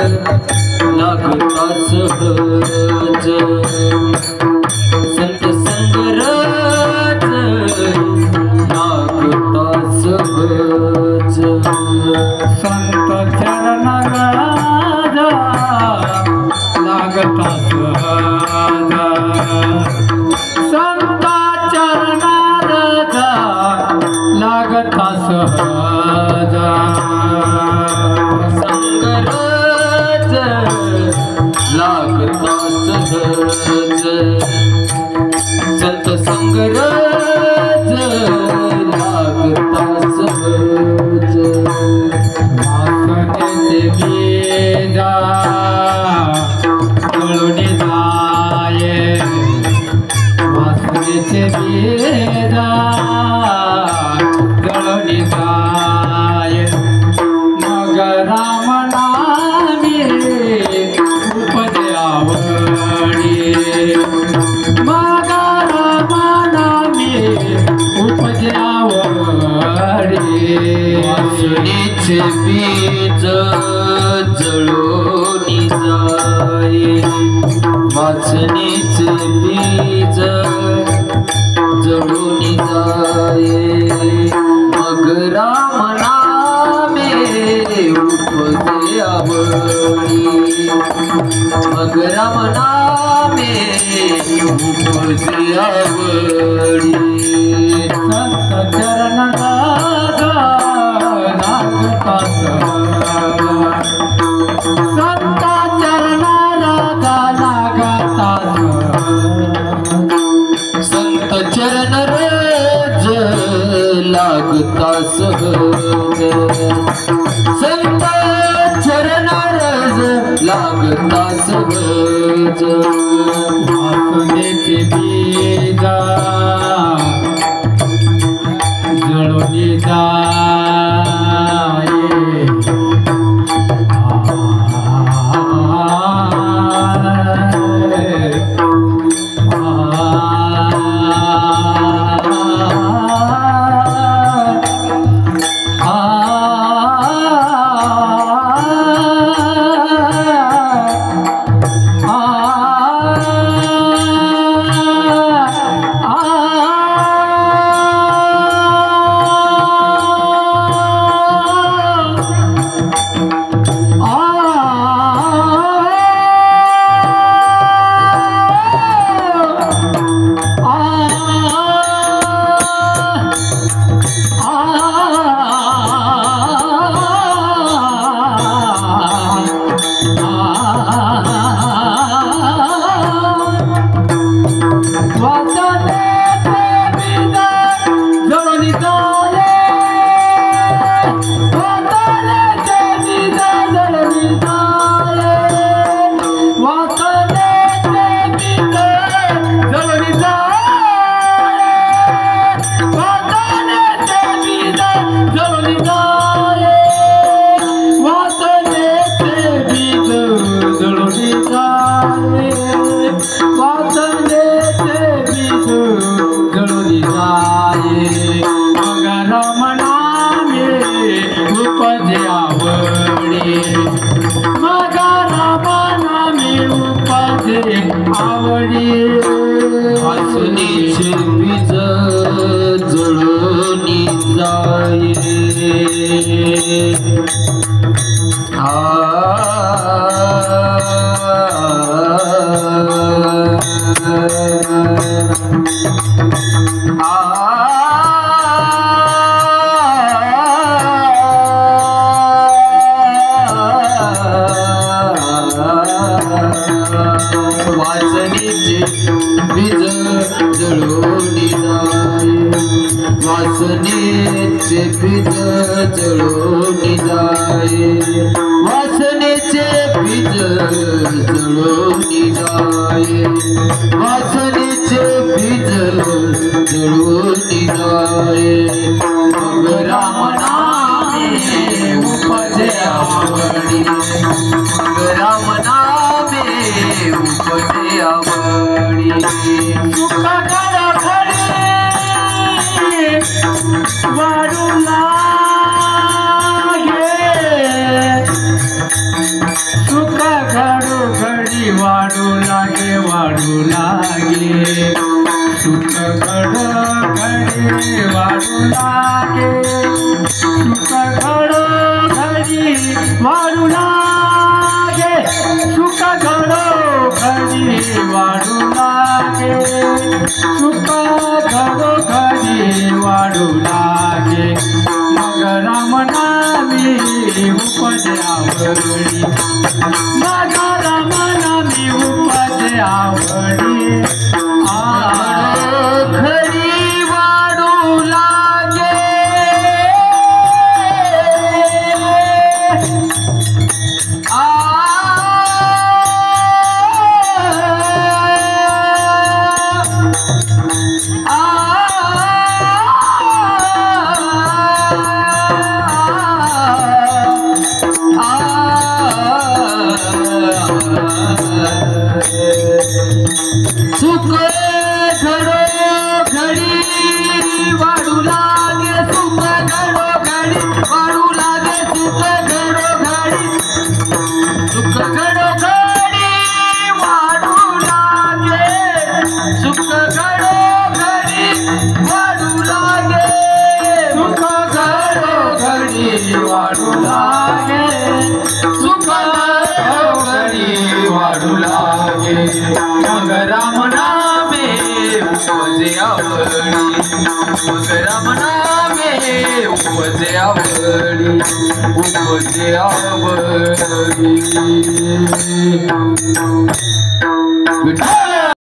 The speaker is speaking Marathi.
लागता सहज संत संगरज लागता सहज संत चरण राजा लागता सहज संत चरण राजा लागता सहज संगरज लागता सहज संत संगरज लागता सहज वासनेचे बीजा जळून जाये वासनेचे बीजा जळून जाये मग राम नामी उपजे आवडी मग राम नामी उपजे आवडी वासनेचे बीज जळून जाये वासनेचे बीज जळून जाये मग राम नामे उपजे आवडी मग राम नामे उपजे आवडी संत चरण राजा लागता सहज संत चरण राजा लागता सहज संत चरण रज लागता सहज संत चरण रज लागता सहज वासनेचे बीजा जळून जाये वासनेचे बीज जळून जाये वासनेचे बीज जळून जाये वासनेचे बीज जळून जाये वासनेचे बीज जळून जाये वासनेचे बीज जळून जाये मग राम नामे उपजे आवडी मग राम नामे उपजे आवडी वाढू लागे लागे सुख घडो घडी वाढू लागे सुख घडो घडी वाढू लागे सुख घडो घडी वाढू लागे मग राम नामी उपजे आवडी मग राम नामी उपजे आवडी घडी वाढू लागे सुख घडो घडी वाढू लागे सुख घडो घडी वाढू लागे सुख घडो घडी सुख घडो घडी वाढू लागे सुख घडो घडी वाढू लागे सुख घडो घडी वाढू लागे सुख घडो घडी वाढू लागे मग राम नामे उपजे आवडी मग राम नामे उपजे आवडी उपजे आवडी विठ्ठल